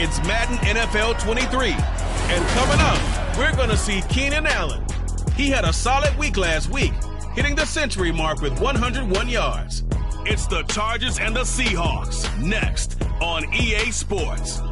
It's Madden NFL 23. And coming up, we're going to see Keenan Allen. He had a solid week last week, hitting the century mark with 101 yards. It's the Chargers and the Seahawks, next on EA Sports.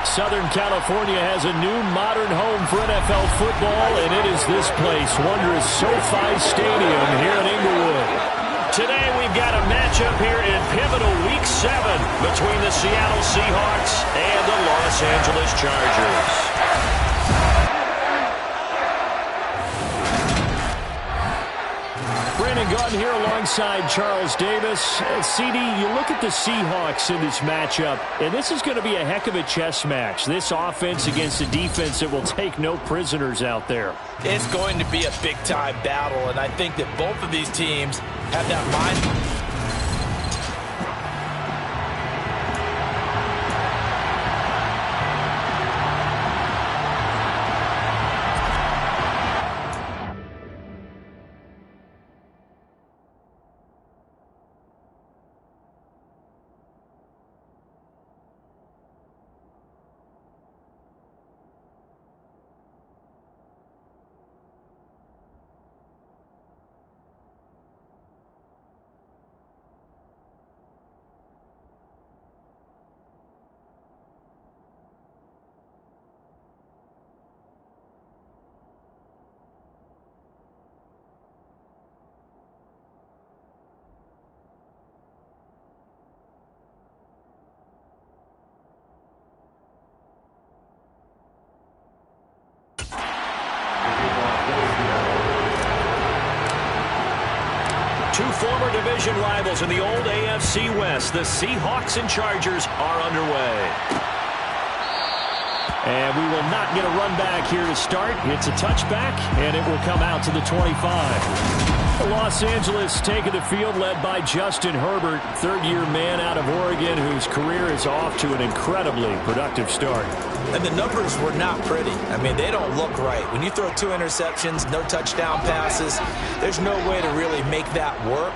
Southern California has a new modern home for NFL football, and it is this place, wondrous SoFi Stadium here in Inglewood. Today we've got a matchup here in pivotal Week 7 between the Seattle Seahawks and the Los Angeles Chargers. Brandon Gaudin here alongside Charles Davis. CD, you look at the Seahawks in this matchup, and this is going to be a heck of a chess match. This offense against a defense that will take no prisoners out there. It's going to be a big-time battle, and I think that both of these teams have that mind. Two former division rivals in the old AFC West, the Seahawks and Chargers, are underway. And we will not get a run back here to start. It's a touchback, and it will come out to the 25. Los Angeles taking the field, led by Justin Herbert, third-year man out of Oregon, whose career is off to an incredibly productive start. And the numbers were not pretty. I mean, they don't look right. When you throw 2 interceptions, no touchdown passes, there's no way to really make that work.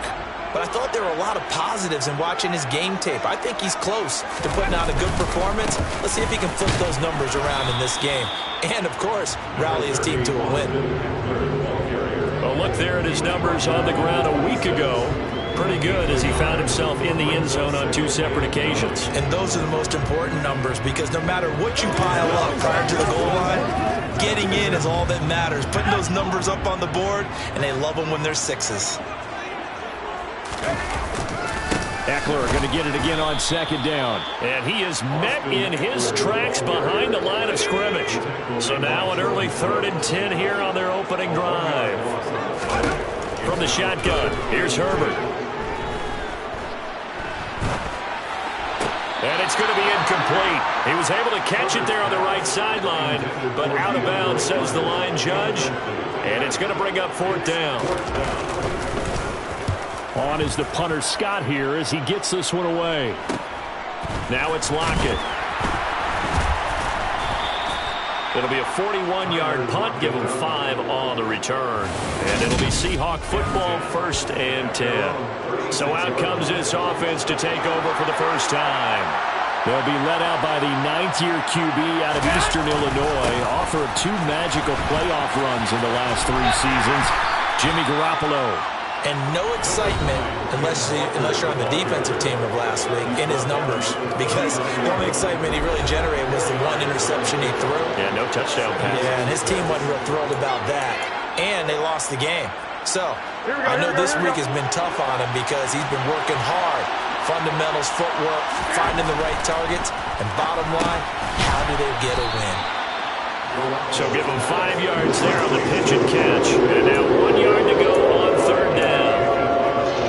But I thought there were a lot of positives in watching his game tape. I think he's close to putting out a good performance. Let's see if he can flip those numbers around in this game. And, of course, rally his team to a win. Well, look there at his numbers on the ground a week ago. Pretty good as he found himself in the end zone on 2 separate occasions. And those are the most important numbers, because no matter what you pile up prior to the goal line, getting in is all that matters. Putting those numbers up on the board, and they love them when they're 6s. Eckler going to get it again on 2nd down. And he is met in his tracks behind the line of scrimmage. So now an early 3rd and 10 here on their opening drive. From the shotgun, here's Herbert. And it's going to be incomplete. He was able to catch it there on the right sideline, but out of bounds, says the line judge. And it's going to bring up 4th down. On is the punter Scott here as he gets this one away. Now it's Lockett. It'll be a 41-yard punt, give him 5 on the return. And it'll be Seahawk football, 1st and 10. So out comes this offense to take over for the first time. They'll be led out by the 9th-year QB out of Eastern Illinois, author of 2 magical playoff runs in the last 3 seasons, Jimmy Garoppolo. And no excitement unless you're on the defensive team of last week in his numbers, because the only excitement he really generated was the 1 interception he threw. Yeah, no touchdown pass. Yeah, and his team wasn't real thrilled about that. And they lost the game. So I know this week has been tough on him because he's been working hard. Fundamentals, footwork, finding the right targets. And bottom line, how do they get a win? So give him 5 yards there on the pitch and catch. And now 1 yard to go on 3rd down.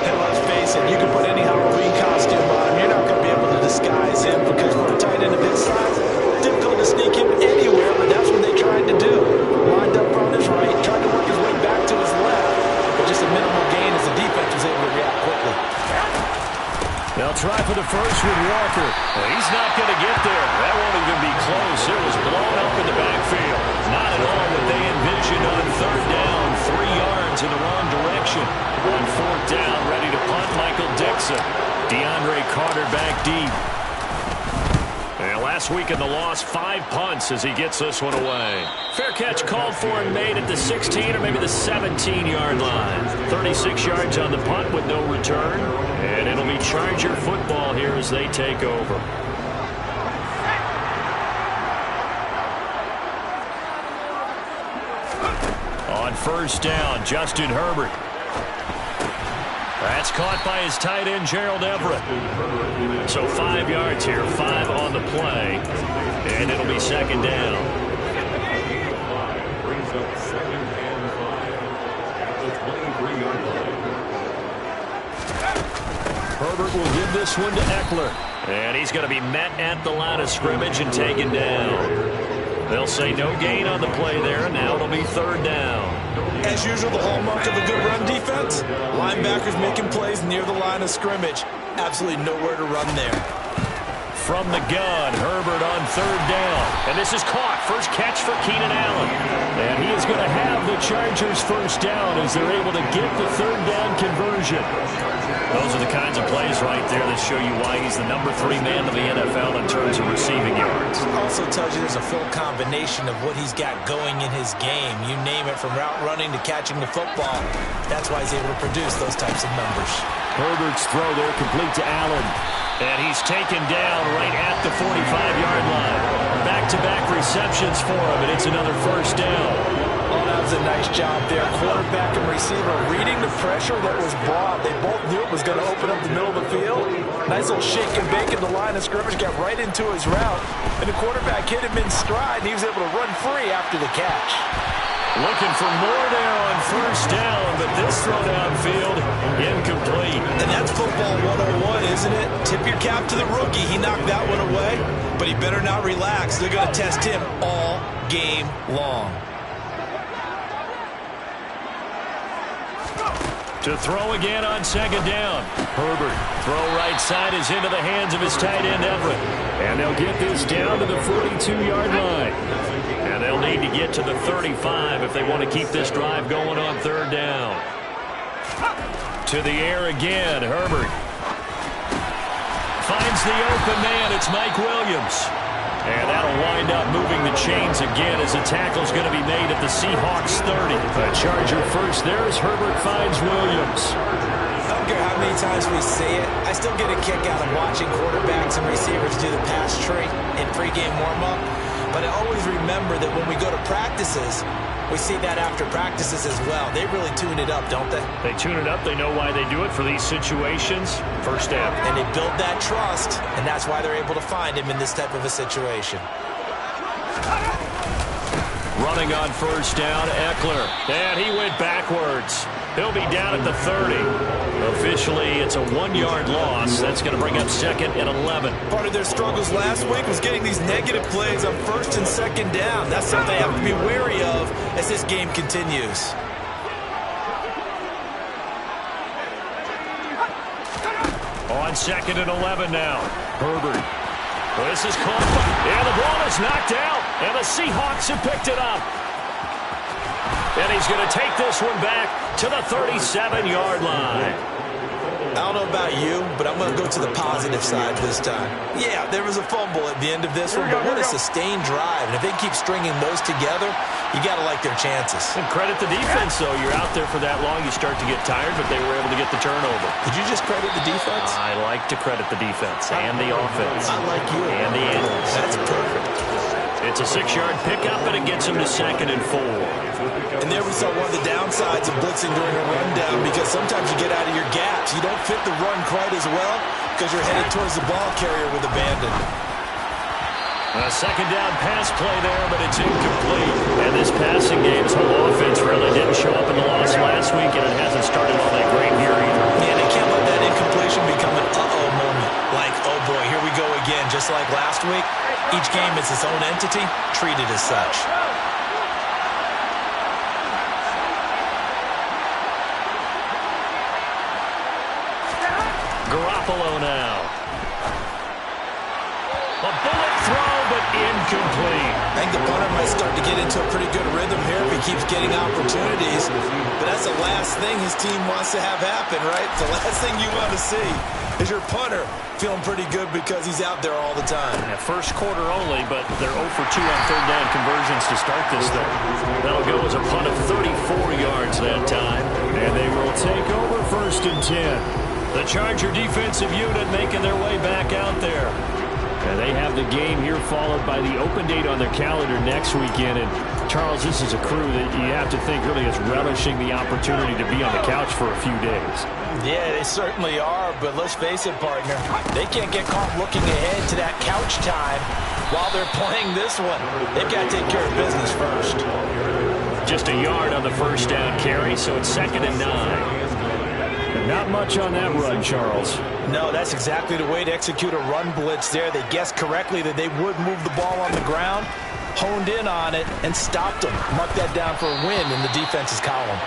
And let's face it, you can put any Halloween costume on him. You're not going to be able to disguise him, because for a tight end of his size, difficult to sneak him anywhere, but that's what they tried to do. Lined up on his right, tried to work his way back to his left, but just a minimal gain as the defense was able to react quickly. They'll try for the first with Walker. Well, he's not going to get there. That won't even be close. It was blown up in the backfield. Not at all what they envisioned on 3rd down. 3 yards in the wrong direction. On 4th down, ready to punt, Michael Dixon. This week in the loss, 5 punts as he gets this one away. Fair catch called for and made at the 16 or maybe the 17-yard line. 36 yards on the punt with no return. And it'll be Charger football here as they take over. On first down, Justin Herbert. That's caught by his tight end, Gerald Everett. So 5 yards here, 5 on the play. And it'll be second down. Herbert will give this one to Eckler. And he's going to be met at the line of scrimmage and taken down. They'll say no gain on the play there, and now it'll be third down. As usual, the hallmark of a good run defense, linebackers making plays near the line of scrimmage. Absolutely nowhere to run there. From the gun, Herbert on third down. And this is caught. First catch for Keenan Allen. And he is going to have the Chargers first down as they're able to get the third down conversion. Those are the kinds of plays right there that show you why he's the number 3 man of the NFL in terms of receiving yards. Also tells you there's a full combination of what he's got going in his game. You name it, from route running to catching the football. That's why he's able to produce those types of numbers. Herbert's throw there complete to Allen. And he's taken down right at the 45-yard line. Back-to-back receptions for him, and it's another first down. Oh, that was a nice job there. Quarterback and receiver reading the pressure that was brought. They both knew it was going to open up the middle of the field. Nice little shake and bake in the line of scrimmage, got right into his route. And the quarterback hit him in stride, and he was able to run free after the catch. Looking for more there on first down, but this throw downfield, incomplete. And that's football 101, isn't it? Tip your cap to the rookie. He knocked that one away, but he better not relax. They're going to test him all game long. To throw again on second down. Herbert, throw right side is into the hands of his tight end, Everett. And they'll get this down to the 42-yard line. And they'll need to get to the 35 if they want to keep this drive going on third down. To the air again, Herbert. Finds the open man, it's Mike Williams. And that'll wind up moving the chains again as the tackle's going to be made at the Seahawks 30. A Charger first there as Herbert finds Williams. I don't care how many times we say it, I still get a kick out of watching quarterbacks and receivers do the pass tree in pregame warm-up. But I always remember that when we go to practices, we see that after practices as well. They really tune it up, don't they? They tune it up. They know why they do it for these situations. First down. And they build that trust, and that's why they're able to find him in this type of a situation. Running on first down, Eckler. And he went backwards. He'll be down at the 30. Officially, it's a 1-yard loss. That's going to bring up second and 11. Part of their struggles last week was getting these negative plays on first and second down. That's something they have to be wary of as this game continues. On second and 11 now. Herbert. Well, this is caught by, and the ball is knocked out, and the Seahawks have picked it up. And he's going to take this one back to the 37-yard line. I don't know about you, but I'm going to go to the positive side this time. Yeah, there was a fumble at the end of this one, but what a sustained drive. And if they keep stringing those together, you got to like their chances. And credit the defense, though. You're out there for that long, you start to get tired, but they were able to get the turnover. Did you just credit the defense? I like to credit the defense and the offense. I like you. And the analysts. That's perfect. It's a 6-yard pickup, and it gets him to second and 4. And there we saw one of the downsides of blitzing during a rundown, because sometimes you get out of your gaps. You don't fit the run quite as well because you're headed towards the ball carrier with abandon. A second down pass play there, but it's incomplete. And this passing game's whole offense really didn't show up in the loss last week, and it hasn't started all that great here either. Yeah, they can't let that incompletion become an uh-oh moment. Like, oh boy, here we go again. Just like last week, each game is its own entity, treated as such. Garoppolo now. A bullet throw, but incomplete. I think the punter might start to get into a pretty good rhythm here if he keeps getting opportunities. But that's the last thing his team wants to have happen, right? The last thing you want to see is your punter feeling pretty good because he's out there all the time. Yeah, first quarter only, but they're 0 for 2 on third down conversions to start this thing. That'll go as a punt of 34 yards that time. And they will take over 1st and 10. The Charger defensive unit making their way back out there. And they have the game here followed by the open date on their calendar next weekend. And Charles, this is a crew that you have to think really is relishing the opportunity to be on the couch for a few days. Yeah, they certainly are, but let's face it, partner. They can't get caught looking ahead to that couch time while they're playing this one. They've got to take care of business first. Just a yard on the first down carry, so it's 2nd and 9. Not much on that run, Charles. No, that's exactly the way to execute a run blitz there. They guessed correctly that they would move the ball on the ground, honed in on it, and stopped them. Mark that down for a win in the defense's column.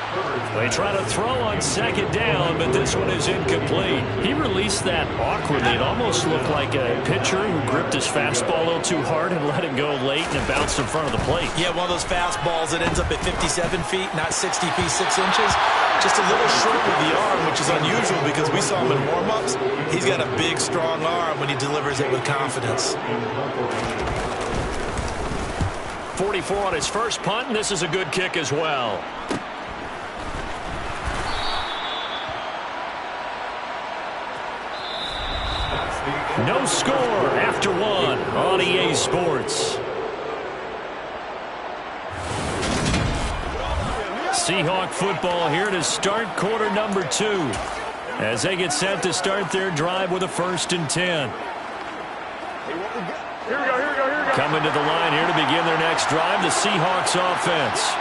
They try to throw on 2nd down, but this one is incomplete. He released that awkwardly. It almost looked like a pitcher who gripped his fastball a little too hard and let it go late, and it bounced in front of the plate. Yeah, one of those fastballs that ends up at 57 feet, not 60 feet 6 inches. Just a little short with the arm, which is unusual because we saw him in warm-ups. He's got a big, strong arm when he delivers it with confidence. 44 on his first punt, and this is a good kick as well. No score after 1 on EA Sports. Seahawk football here to start quarter number 2 as they get set to start their drive with a 1st and 10. Coming to the line here to begin their next drive, the Seahawks offense.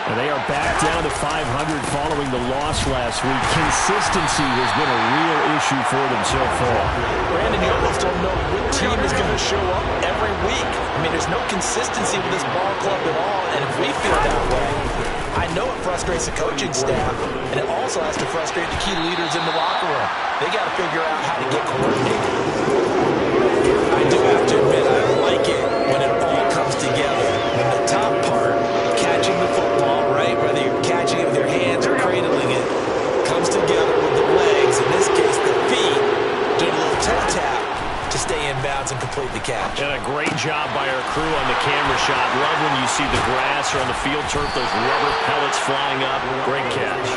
And they are back down to 500 following the loss last week. Consistency has been a real issue for them so far. Brandon, you almost don't know what team is going to show up every week. I mean, there's no consistency with this ball club at all, and if we feel that way, I know it frustrates the coaching staff, and it also has to frustrate the key leaders in the locker room. They got to figure out how to get coordinated. I do have to admit, I like it when it all comes together. When the top part, catching the football, right, whether you're catching it with your hands or cradling it, comes together with the legs, in this case the feet, doing a little toe tap to stay in bounds and complete the catch. And a great job by our crew on the camera shot. Love when you see the grass or on the field turf, those rubber pellets flying up. Great catch.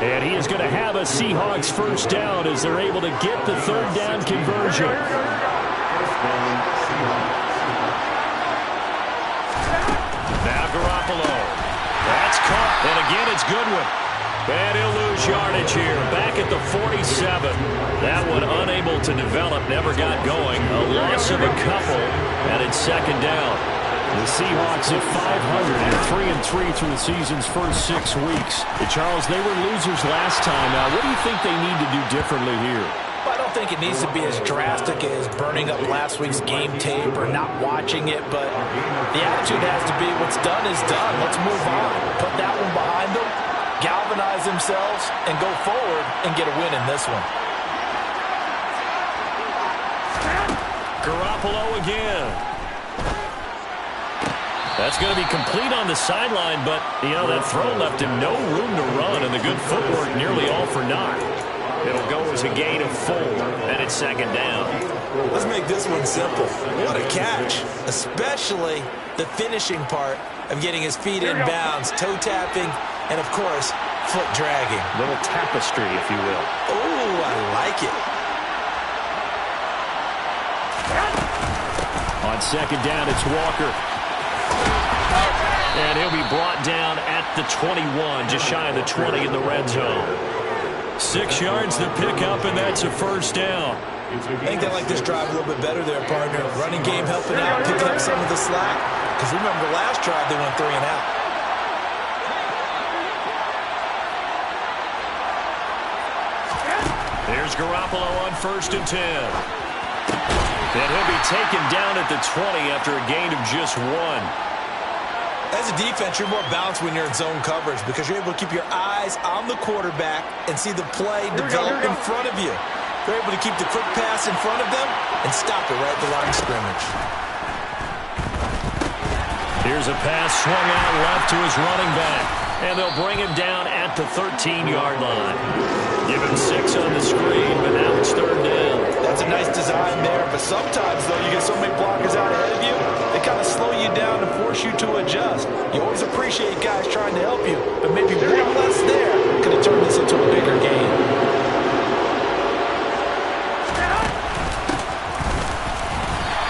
And he is going to have a Seahawks 1st down as they're able to get the 3rd down conversion. Now Garoppolo. That's caught. And again, it's Goodwin. And he'll lose yardage here. Back at the 47. That one unable to develop. Never got going. A loss of a couple. And it's 2nd down. The Seahawks at 500 and 3-3 through the season's first 6 weeks. Charles, they were losers last time. Now, what do you think they need to do differently here? Well, I don't think it needs to be as drastic as burning up last week's game tape or not watching it, but the attitude has to be what's done is done. Let's move on. Put that one behind them, galvanize themselves, and go forward and get a win in this one. Garoppolo again. That's going to be complete on the sideline, but, you know, that throw left him no room to run, and the good footwork nearly all for naught. It'll go as a gain of 4, and it's 2nd down. Let's make this one simple. What a catch, especially the finishing part of getting his feet in bounds, toe tapping, and, of course, foot dragging. Little tapestry, if you will. Oh, I like it. On 2nd down, it's Walker. And he'll be brought down at the 21, just shy of the 20 in the red zone. 6 yards to pick up, and that's a 1st down. I think they like this drive a little bit better there, partner. Running game helping out, picking up some of the slack. Because remember, last drive they went 3 and out. There's Garoppolo on 1st and 10. And he'll be taken down at the 20 after a gain of just 1. As a defense, you're more balanced when you're in zone coverage because you're able to keep your eyes on the quarterback and see the play develop in front of you. You're able to keep the quick pass in front of them and stop it right at the line of scrimmage. Here's a pass swung out left to his running back. And they'll bring him down at the 13-yard line. Give him 6 on the screen, but now it's 3rd down. That's a nice design there, but sometimes, though, you get so many blockers out ahead of you, they kind of slow you down and force you to adjust. You always appreciate guys trying to help you, but maybe one less there could have turned this into a bigger game.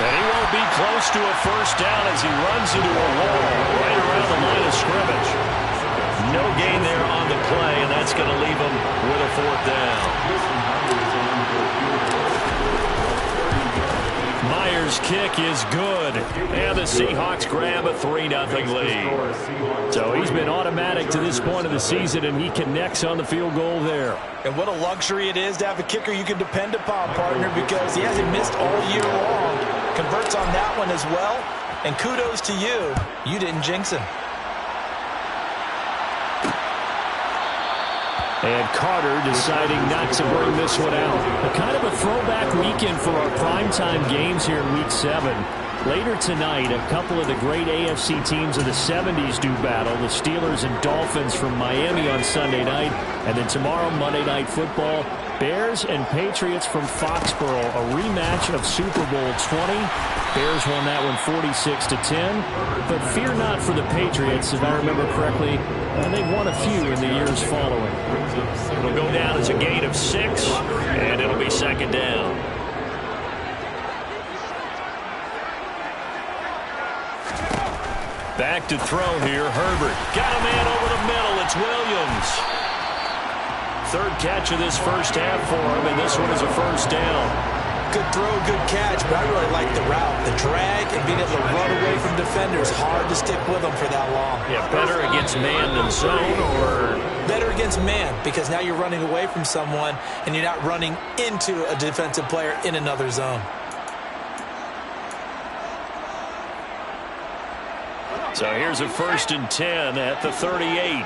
And he won't be close to a 1st down as he runs into a wall right around the line of scrimmage. No gain there on the play, and that's going to leave him with a 4th down. Myers' kick is good, and the Seahawks grab a 3-0 lead. So he's been automatic to this point of the season, and he connects on the field goal there. And what a luxury it is to have a kicker you can depend upon, partner, because he hasn't missed all year long. Converts on that one as well, and kudos to you. You didn't jinx him. And Carter deciding not to bring this one out. A kind of a throwback weekend for our primetime games here in Week 7. Later tonight, a couple of the great AFC teams of the 70s do battle. The Steelers and Dolphins from Miami on Sunday night. And then tomorrow, Monday Night Football, Bears and Patriots from Foxborough. A rematch of Super Bowl 20. Bears won that one 46-10. But fear not for the Patriots, if I remember correctly. They've won a few in the years following. It'll go down as a gain of 6, and it'll be 2nd down. Back to throw here, Herbert. Got a man over the middle. It's Williams. 3rd catch of this 1st half for him, and this one is a 1st down. Good throw, good catch, but I really like the route. The drag and being able to run away from defenders. Hard to stick with them for that long. Yeah, better against man than zone, or? Better against man, because now you're running away from someone and you're not running into a defensive player in another zone. So here's a 1st and 10 at the 38.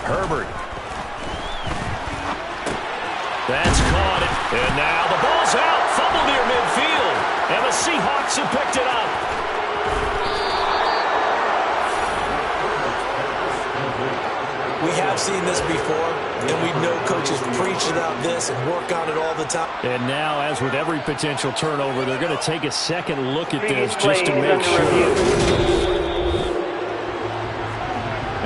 Herbert. That's caught it. And now the ball's out. Fumble near midfield. And the Seahawks have picked it up. We have seen this before, and we know coaches preach about this and work on it all the time. And now, as with every potential turnover, they're going to take a second look at this just to make sure.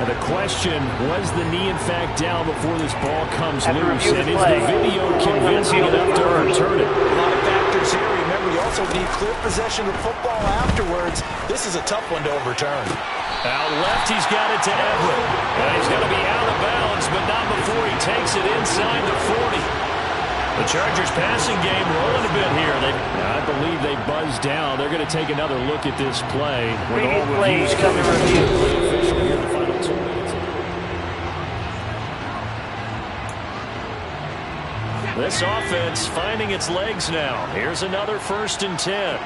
And the question, was the knee in fact down before this ball comes loose? And is the video convincing enough to overturn it? A lot of factors here. Remember, you also need clear possession of football afterwards. This is a tough one to overturn. Out left, he's got it to Edwin. And he's going to be out of bounds, but not before he takes it inside the 40. The Chargers passing game rolling a bit here. I believe they buzzed down. They're going to take another look at this play. Previous play is under review. This offense finding its legs now. Here's another 1st and 10.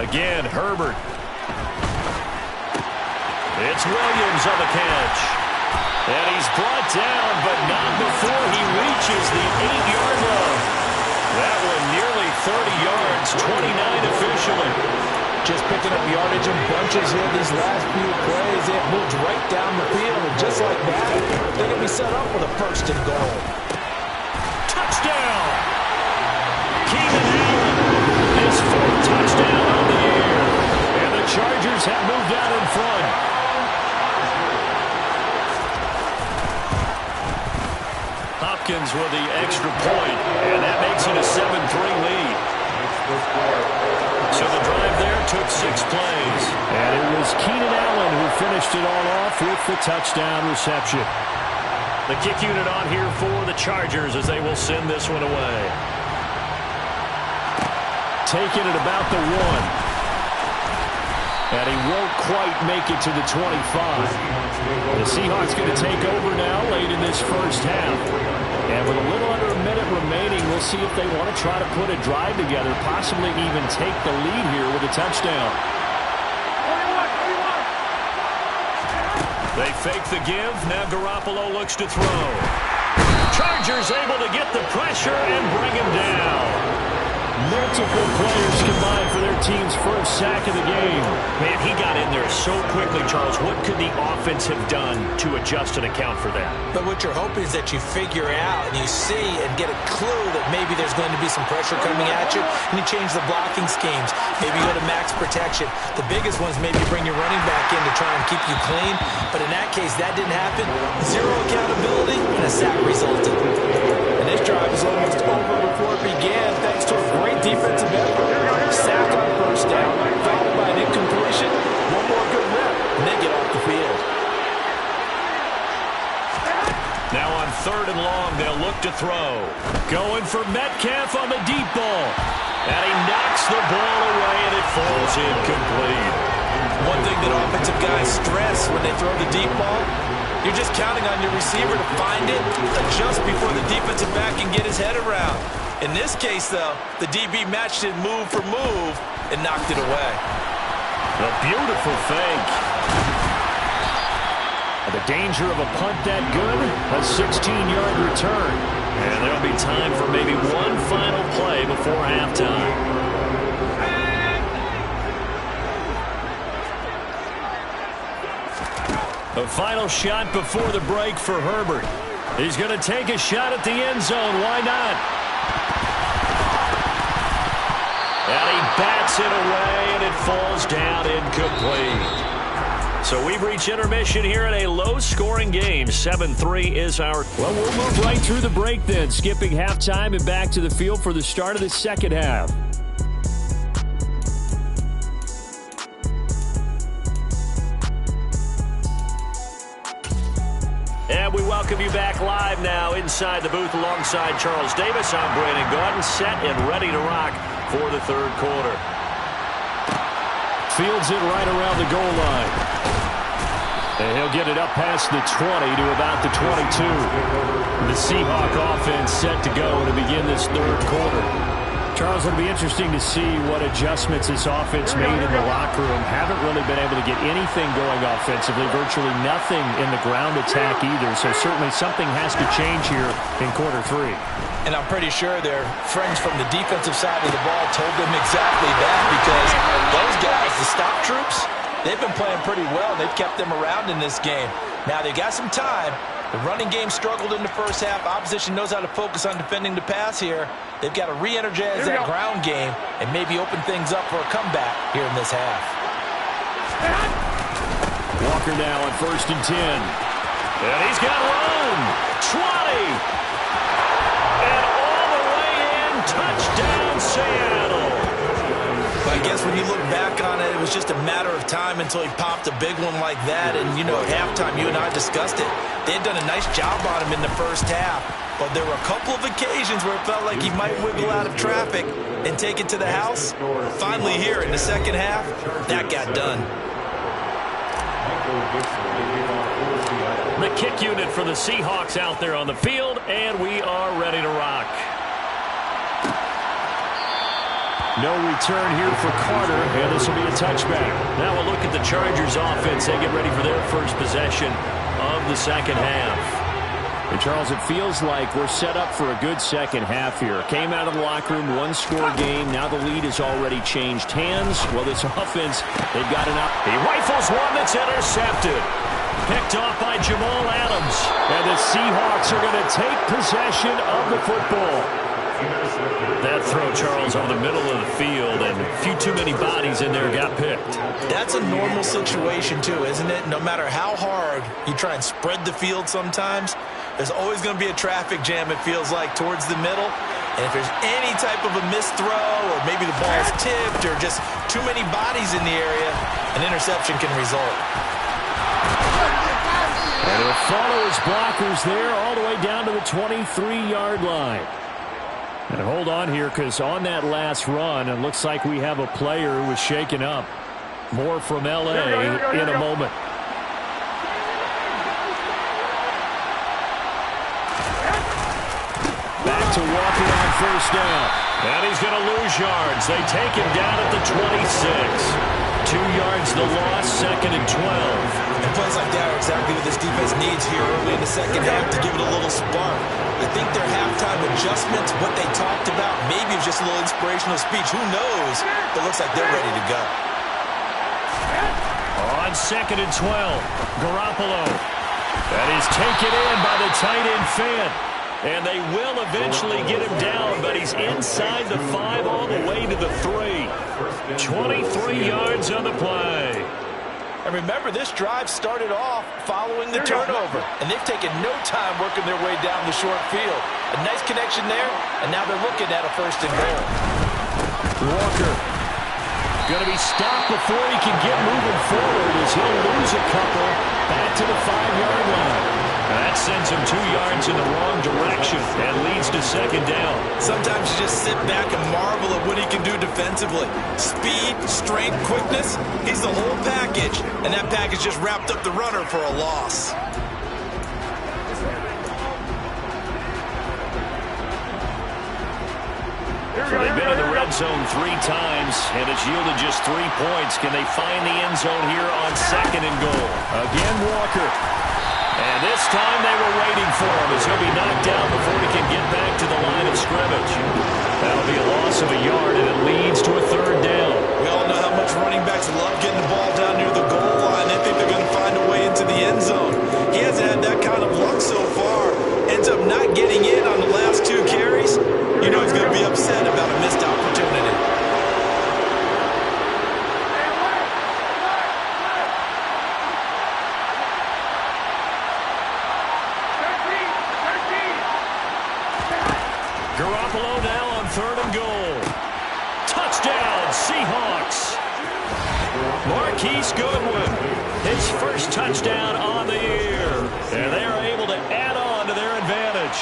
Again, Herbert. It's Williams on the catch. And he's brought down, but not before he reaches the 8-yard line. That one nearly 30 yards, 29 officially. Just picking up yardage in bunches here these last few plays. It moves right down the field, and just like that, they're going to be set up with a 1st and goal. Touchdown! Keenan Allen, his 4th touchdown on the year. And the Chargers have moved out in front. Hopkins with the extra point, and that makes it a 7-3 lead. So the drive there took 6 plays. And it was Keenan Allen who finished it all off with the touchdown reception. The kick unit on here for the Chargers as they will send this one away. Taking it about the 1. And he won't quite make it to the 25. The Seahawks going to take over now late in this 1st half. And with a little under a minute remaining, we'll see if they want to try to put a drive together, possibly even take the lead here with a touchdown. They fake the give. Now Garoppolo looks to throw. Chargers able to get the pressure and bring him down. Multiple players combined for their team's first sack of the game. Man, he got in there so quickly, Charles. What could the offense have done to adjust and account for that? But what you're hoping is that you figure out and you see and get a clue that maybe there's going to be some pressure coming at you, and you change the blocking schemes. Maybe go to max protection. The biggest ones, maybe bring your running back in to try and keep you clean. But in that case, that didn't happen. Zero accountability, and a sack resulted. And this drive is almost over before it began, thanks to a great defensive effort. Sack on first down, followed by an incompletion. One more good rep, and they get off the field. Now on 3rd and long, they'll look to throw. Going for Metcalf on the deep ball. And he knocks the ball away, and it falls incomplete. One thing that offensive guys stress when they throw the deep ball, you're just counting on your receiver to find it, adjust before the defensive back can get his head around. In this case, though, the DB matched it move for move and knocked it away. A beautiful fake. The danger of a punt that good, a 16-yard return. And there'll be time for maybe one final play before halftime. A final shot before the break for Herbert. He's going to take a shot at the end zone. Why not? And he bats it away, and it falls down incomplete. So we've reached intermission here in a low-scoring game. 7-3 is our... Well, we'll move right through the break then, skipping halftime and back to the field for the start of the second half. And we welcome you back live now inside the booth alongside Charles Davis. I'm Brandon Gaudin, set and ready to rock for the third quarter. Fields it right around the goal line. And he'll get it up past the 20 to about the 22. The Seahawk offense set to go to begin this third quarter. Charles, it'll be interesting to see what adjustments this offense made in the locker room. Haven't really been able to get anything going offensively. Virtually nothing in the ground attack either. So certainly something has to change here in quarter 3. And I'm pretty sure their friends from the defensive side of the ball told them exactly that, because those guys, the stop troops, they've been playing pretty well. They've kept them around in this game. Now they got some time. The running game struggled in the first half. Opposition knows how to focus on defending the pass here. They've got to re-energize that ground game and maybe open things up for a comeback here in this half. Walker now on 1st and 10. And he's got room. 20. And all the way in. Touchdown, Seattle. But I guess when you look back on it, it was just a matter of time until he popped a big one like that. And, you know, at halftime, you and I discussed it. They had done a nice job on him in the first half. But there were a couple of occasions where it felt like he might wiggle out of traffic and take it to the house. Finally here in the second half, that got done. The kick unit for the Seahawks out there on the field, and we are ready to rock. No return here for Carter, and this will be a touchback. Now we'll look at the Chargers offense. They get ready for their first possession of the second half. And Charles, it feels like we're set up for a good second half here. Came out of the locker room, one-score game. Now the lead has already changed hands. Well, this offense, they've got enough. He rifles one that's intercepted. Picked off by Jamal Adams. And the Seahawks are going to take possession of the football. That throw, Charles, over the middle of the field, and a few too many bodies in there got picked. That's a normal situation, too, isn't it? No matter how hard you try and spread the field sometimes, there's always going to be a traffic jam, it feels like, towards the middle. And if there's any type of a missed throw, or maybe the ball's tipped, or just too many bodies in the area, an interception can result. And he'll follow his blockers there all the way down to the 23-yard line. And hold on here, because on that last run, it looks like we have a player who was shaken up. More from L.A. in a moment. Back to Walker on first down. And he's going to lose yards. They take him down at the 26. 2 yards the loss, 2nd and 12. And plays like that are exactly what this defense needs here early in the second half to give it a little spark. I think their halftime adjustments, what they talked about, maybe it was just a little inspirational speech. Who knows? But it looks like they're ready to go. On 2nd and 12, Garoppolo. That is taken in by the tight end Fant. And they will eventually get him down, but he's inside the 5 all the way to the 3. 23 yards on the play. And remember, this drive started off following the turnover, and they've taken no time working their way down the short field. A nice connection there, and now they're looking at a 1st and goal. Walker going to be stopped before he can get moving forward as he'll lose a couple back to the 5-yard line. That sends him 2 yards in the wrong direction and leads to 2nd down. Sometimes you just sit back and marvel at what he can do defensively. Speed, strength, quickness, he's the whole package. And that package just wrapped up the runner for a loss. So they've been in the red zone 3 times, and it's yielded just 3 points. Can they find the end zone here on 2nd and goal? Again, Walker. And this time they were waiting for him as he'll be knocked down before he can get back to the line of scrimmage. That'll be a loss of a yard, and it leads to a 3rd down. We all know how much running backs love getting the ball down near the goal line. They think they're going to find a way into the end zone. He hasn't had that kind of luck so far. Ends up not getting in on the last 2 carries. You know he's going to be upset about a missed opportunity. Garoppolo now on 3rd and goal. Touchdown, Seahawks. Marquise Goodwin, his first touchdown on the year. And they are able to add on to their advantage.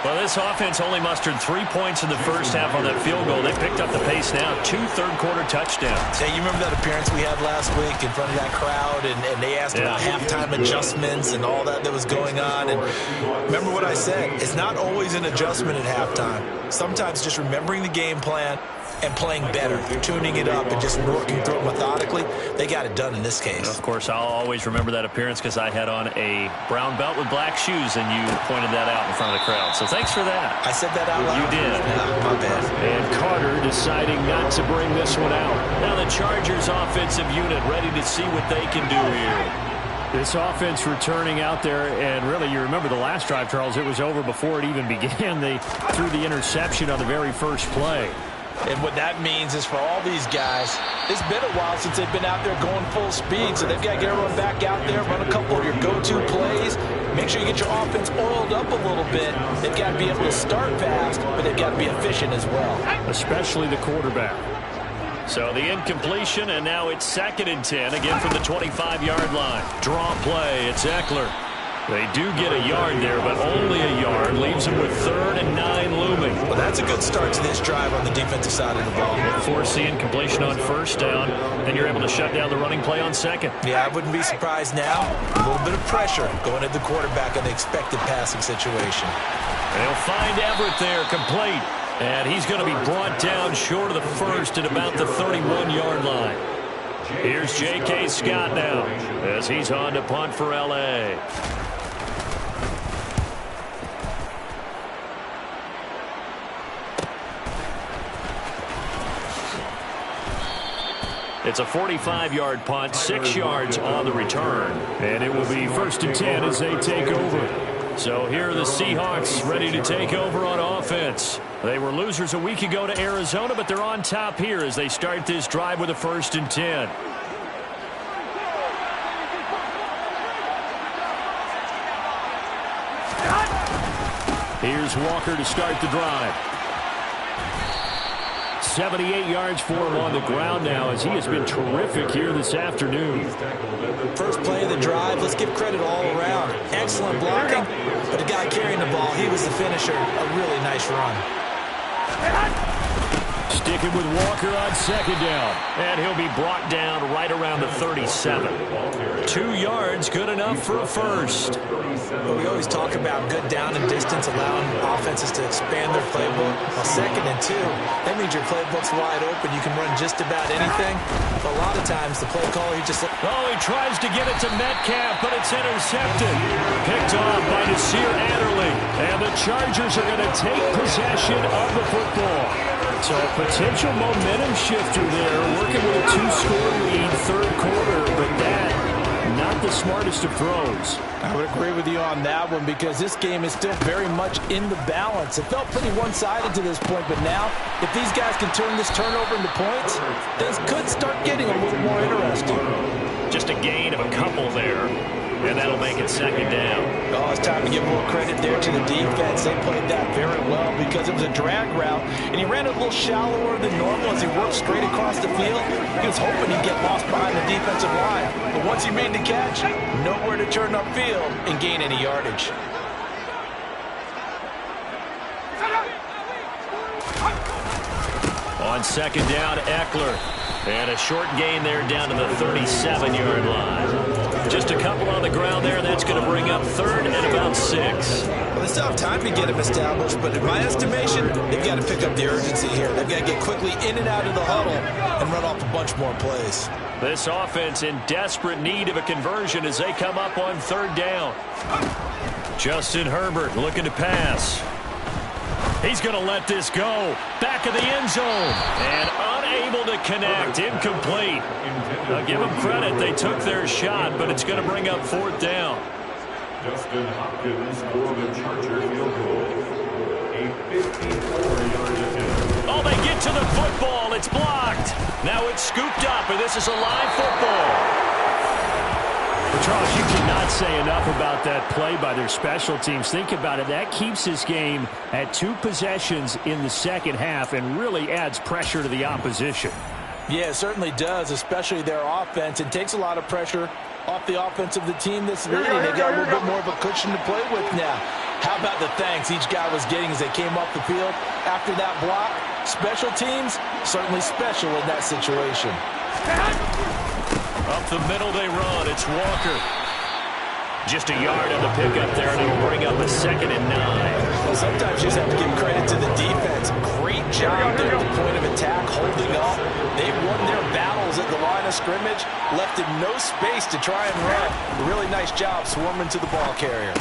Well, this offense only mustered 3 points in the first half on that field goal. They picked up the pace now. 2 third-quarter touchdowns. Hey, you remember that appearance we had last week in front of that crowd, and they asked about halftime adjustments and all that was going on. And remember what I said? It's not always an adjustment at halftime. Sometimes just remembering the game plan and playing better, tuning it up and just working through it methodically. They got it done in this case. Of course, I'll always remember that appearance because I had on a brown belt with black shoes, and you pointed that out in front of the crowd. So thanks for that. I said that out loud? You did. Yeah, my bad. And Carter deciding not to bring this one out. Now the Chargers offensive unit ready to see what they can do here. This offense returning out there, and really, you remember the last drive, Charles, it was over before it even began. They threw the interception on the very first play. And what that means is for all these guys, it's been a while since they've been out there going full speed, so they've got to get everyone back out there, run a couple of your go-to plays, make sure you get your offense oiled up a little bit. They've got to be able to start fast, but they've got to be efficient as well. Especially the quarterback. So the incompletion, and now it's 2nd and 10, again from the 25-yard line. Draw play, it's Eckler. They do get a yard there, but only a yard. Leaves them with 3rd and 9 looming. Well, that's a good start to this drive on the defensive side of the ball. Force the incompletion on 1st down, and you're able to shut down the running play on 2nd. Yeah, I wouldn't be surprised now. A little bit of pressure going at the quarterback on the expected passing situation. They'll find Everett there, complete. And he's going to be brought down short of the 1st at about the 31-yard line. Here's J.K. Scott now as he's on to punt for L.A. It's a 45-yard punt, 6 yards on the return. And it will be 1st and 10 as they take over. So here are the Seahawks ready to take over on offense. They were losers a week ago to Arizona, but they're on top here as they start this drive with a 1st and 10. Here's Walker to start the drive. 78 yards for him on the ground now as he has been terrific here this afternoon. First play of the drive, let's give credit all around. Excellent blocking, but the guy carrying the ball, he was the finisher. A really nice run. Sticking with Walker on second down. And he'll be brought down right around the 37. 2 yards, good enough for a first. Well, we always talk about good down and distance, allowing offenses to expand their playbook. Well, 2nd and 2, that means your playbook's wide open. You can run just about anything. But a lot of times, the play caller, he just... Oh, he tries to get it to Metcalf, but it's intercepted. Picked off by Nasir Adderley. And the Chargers are going to take possession of the football. So a potential momentum shifter there, working with a 2-score lead, 3rd quarter, but that, not the smartest of throws. I would agree with you on that one because this game is still very much in the balance. It felt pretty one-sided to this point, but now, if these guys can turn this turnover into points, things could start getting a little more interesting. Just a gain of a couple there. And that'll make it 2nd down. Oh, it's time to give more credit there to the defense. They played that very well because it was a drag route, and he ran it a little shallower than normal as he worked straight across the field. He was hoping he'd get lost behind the defensive line. But once he made the catch, nowhere to turn upfield and gain any yardage. On 2nd down, Eckler. And a short gain there down to the 37-yard line. Just a couple on the ground there. That's going to bring up 3rd and about 6. Well, they still have time to get him established, but in my estimation, they've got to pick up the urgency here. They've got to get quickly in and out of the huddle and run off a bunch more plays. This offense in desperate need of a conversion as they come up on 3rd down. Justin Herbert looking to pass. He's going to let this go. Back of the end zone. And unable to connect. Incomplete. I'll give them credit. They took their shot, but it's going to bring up 4th down. Justin Hopkins for the Charger field goal. A 54-yard attempt. Oh, they get to the football. It's blocked. Now it's scooped up, and this is a live football. Well, Charles, you cannot say enough about that play by their special teams. Think about it. That keeps this game at 2 possessions in the second half and really adds pressure to the opposition. Yeah, it certainly does, especially their offense. It takes a lot of pressure off the offense of the team that's leading. They got a little bit more of a cushion to play with now. How about the thanks each guy was getting as they came off the field after that block? Special teams, certainly special in that situation. Up the middle they run. It's Walker. Just a yard on the pickup there, and it'll bring up a 2nd and 9. Well, sometimes you just have to give credit to the defense. Great job there at the point of attack, holding up. They won their battles at the line of scrimmage, left in no space to try and run. A really nice job swarming to the ball carrier.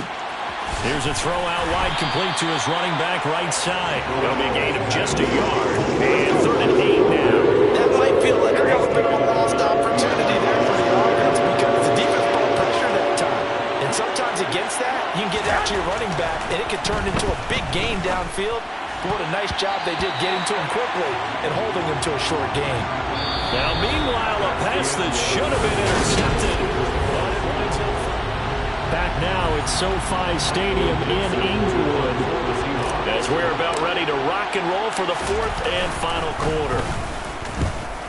Here's a throw out wide, complete to his running back right side. It'll be a gain of just a yard. And 3rd and 8 now. That might feel like a little bit of a lost opportunity there for the offense because the defense brought pressure that time. And sometimes against that, you can get out to your running back, and it can turn into a big gain downfield. But what a nice job they did getting to him quickly and holding him to a short gain. Now, meanwhile, a pass that should have been intercepted. Back now at SoFi Stadium in Inglewood as we're about ready to rock and roll for the 4th and final quarter.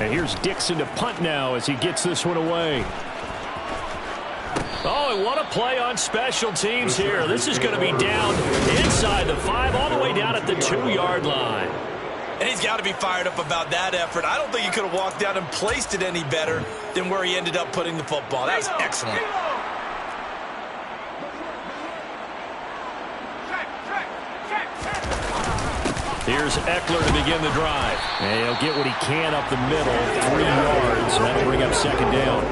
And here's Dixon to punt now as he gets this one away. Oh, and what a play on special teams here. This is going to be down inside the 5, all the way down at the 2-yard line. And he's got to be fired up about that effort. I don't think he could have walked down and placed it any better than where he ended up putting the football. That was excellent. Here's Eckler to begin the drive. And he'll get what he can up the middle, 3 yards. That'll bring up 2nd down.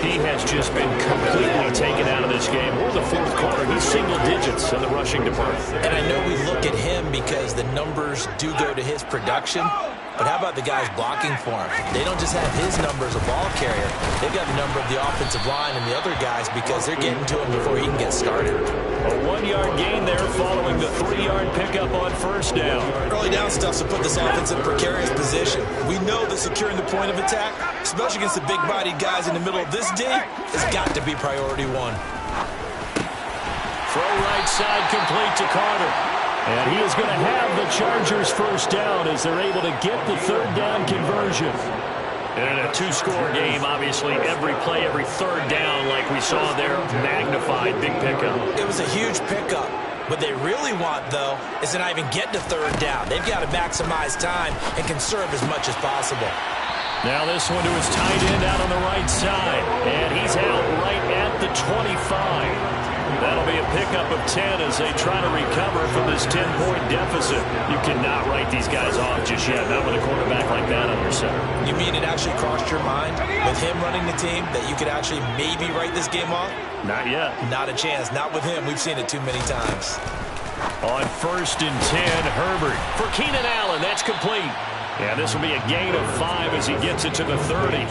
He has just been completely taken out of this game. Or the 4th quarter, he's single digits in the rushing department. And I know we look at him because the numbers do go to his production. But how about the guys blocking for him? They don't just have his number as a ball carrier. They've got the number of the offensive line and the other guys because they're getting to him before he can get started. A 1-yard gain there following the 3-yard pickup on 1st down. Early down stuff to put this offense in a precarious position. We know that securing the point of attack, especially against the big-bodied guys in the middle of this D, has got to be priority 1. Throw right side complete to Carter. And he is going to have the Chargers 1st down as they're able to get the 3rd down conversion. And in a 2-score game, obviously, every play, every 3rd down, like we saw there, magnified, big pickup. It was a huge pickup. What they really want, though, is to not even get to third down. They've got to maximize time and conserve as much as possible. Now this one to his tight end out on the right side. And he's out right at the 25. That'll be a pickup of 10 as they try to recover from this 10-point deficit. You cannot write these guys off just yet, not with a quarterback like that on your center. You mean it actually crossed your mind with him running the team that you could actually maybe write this game off? Not yet. Not a chance. Not with him. We've seen it too many times. On 1st and 10, Herbert for Keenan Allen. That's complete. Yeah, this will be a gain of 5 as he gets it to the 30.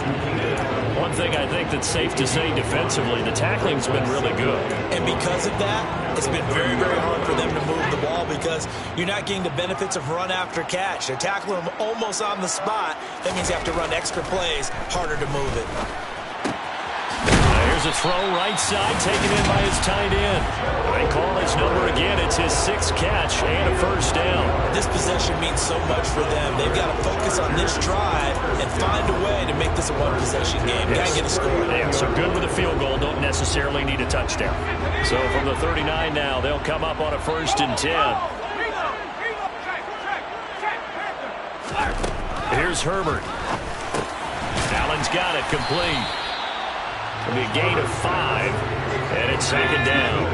One thing I think that's safe to say defensively, the tackling's been really good. And because of that, it's been very, very hard for them to move the ball because you're not getting the benefits of run after catch. They're tackling them almost on the spot. That means you have to run extra plays, harder to move it. Here's a throw right side, taken in by his tight end. They call his number again. It's his 6th catch and a first down. This possession means so much for them. They've got to focus on this drive and find a way to make this a one-possession game. Got to get a score. Yeah, so good with a field goal. Don't necessarily need a touchdown. So from the 39 now, they'll come up on a 1st and 10. Here's Herbert. Allen's got it complete. It'll be a gain of 5, and it's 2nd down.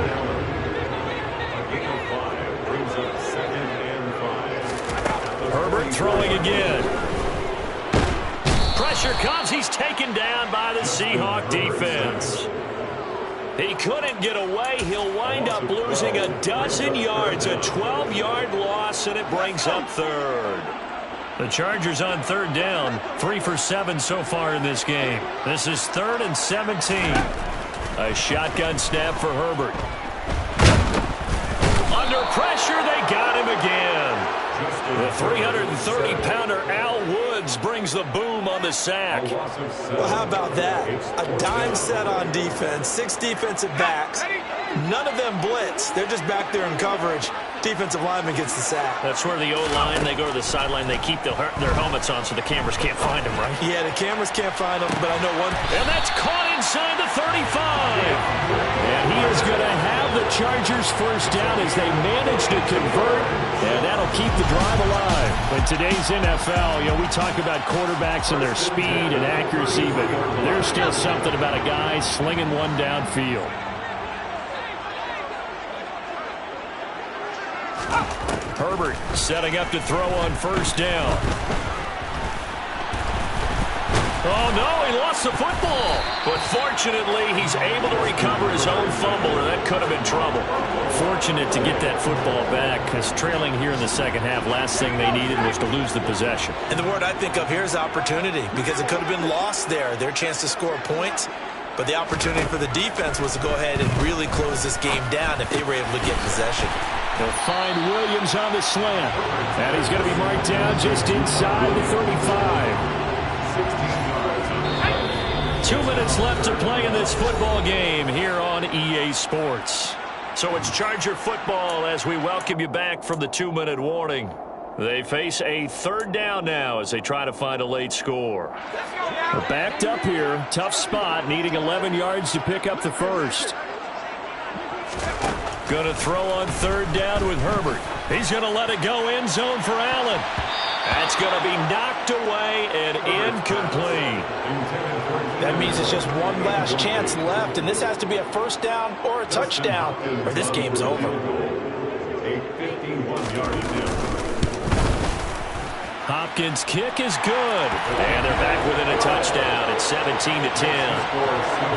A gain of 5 brings up 2nd and 5. Herbert throwing again. Pressure comes. He's taken down by the Seahawk defense. He couldn't get away. He'll wind up losing a dozen yards, a 12-yard loss, and it brings up 3rd. The Chargers on 3rd down, 3 for 7 so far in this game. This is 3rd and 17. A shotgun snap for Herbert. Under pressure, they got him again. The 330-pounder Al Woods brings the boom on the sack. Well, how about that? A dime set on defense, 6 defensive backs. None of them blitz. They're just back there in coverage. Defensive lineman gets the sack. That's where the O-line, they go to the sideline, they keep their helmets on so the cameras can't find them, right? Yeah, the cameras can't find them, but I know one. And that's caught inside the 35. And he is going to have the Chargers first down as they manage to convert, and that'll keep the drive alive. In today's NFL, we talk about quarterbacks and their speed and accuracy, but there's still something about a guy slinging one downfield. Herbert setting up to throw on 1st down. Oh, no, he lost the football. But fortunately, he's able to recover his own fumble, or that could have been trouble. Fortunate to get that football back, because trailing here in the 2nd half, last thing they needed was to lose the possession. And the word I think of here is opportunity, because it could have been lost there, their chance to score points. But the opportunity for the defense was to go ahead and really close this game down if they were able to get possession. They'll find Williams on the slant. And he's going to be marked down just inside the 35. 2 minutes left to play in this football game here on EA Sports. So it's Charger football as we welcome you back from the 2-minute warning. They face a 3rd down now as they try to find a late score. They're backed up here. Tough spot, needing 11 yards to pick up the first. Going to throw on 3rd down with Herbert. He's going to let it go end zone for Allen. That's going to be knocked away and incomplete. That means it's just one last chance left, and this has to be a 1st down or a touchdown, or this game's over. A 51-yard attempt. Hopkins' kick is good. And they're back within a touchdown. It's 17-10.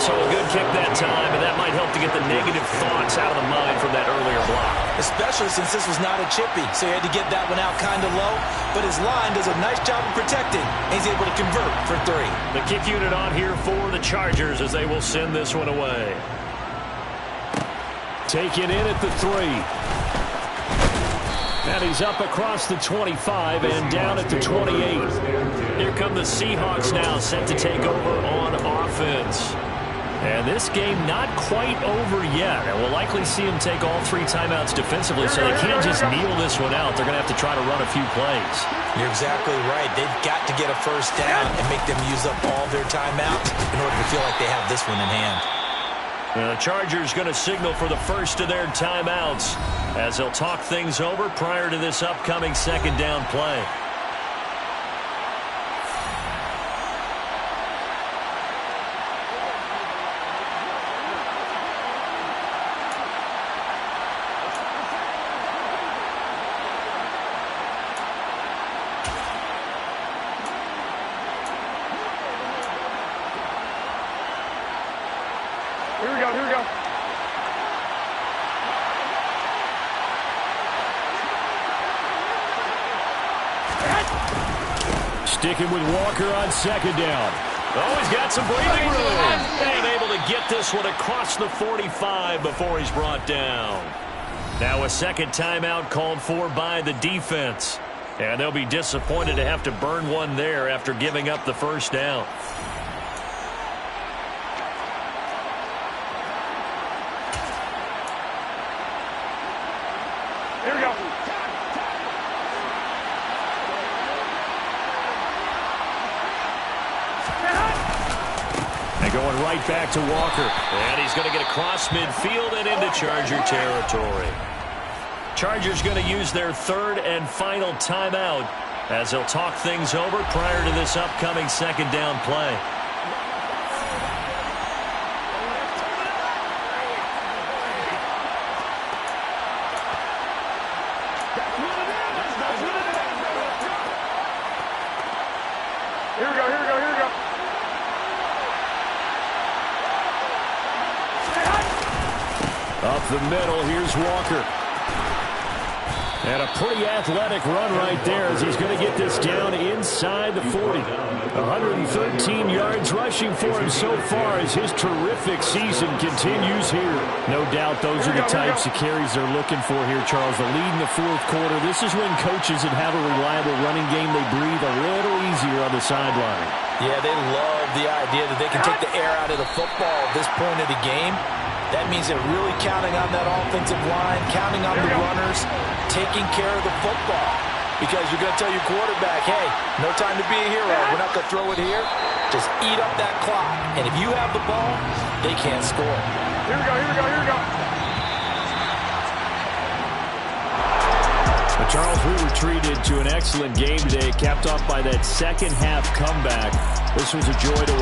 So a good kick that time, and that might help to get the negative thoughts out of the mind from that earlier block. Especially since this was not a chippy, so he had to get that one out kind of low. But his line does a nice job of protecting, and he's able to convert for 3. The kick unit on here for the Chargers as they will send this one away. Taken in at the 3. And he's up across the 25 and down at the 28. Here come the Seahawks now, set to take over on offense. And this game not quite over yet. And we'll likely see him take all 3 timeouts defensively, so they can't just kneel this one out. They're going to have to try to run a few plays. You're exactly right. They've got to get a 1st down and make them use up all their timeouts in order to feel like they have this one in hand. The Chargers going to signal for the first of their timeouts as they'll talk things over prior to this upcoming second down play. Here we go, here we go. Sticking with Walker on second down. Oh, he's got some breathing room. And able to get this one across the 45 before he's brought down. Now a second timeout called for by the defense. And they'll be disappointed to have to burn one there after giving up the first down. Here we go. And going right back to Walker. And he's going to get across midfield and into Charger territory. Chargers going to use their third and final timeout as they'll talk things over prior to this upcoming second down play. Here we go, here we go, here we go. Up the middle, here's Walker. And a pretty athletic run right there as he's going to get this down inside the 40. 113 yards rushing for him so far as his terrific season continues here. No doubt those are the types of carries they're looking for here, Charles. The lead in the fourth quarter. This is when coaches that have a reliable running game, they breathe a little easier on the sideline. Yeah, they love the idea that they can take the air out of the football at this point of the game. That means they're really counting on that offensive line, counting on the runners, taking care of the football. Because you're going to tell your quarterback, hey, no time to be a hero. We're not going to throw it here. Just eat up that clock. And if you have the ball, they can't score. Here we go, here we go, here we go. But Charles, we were treated to an excellent game today, capped off by that second half comeback. This was a joy to watch.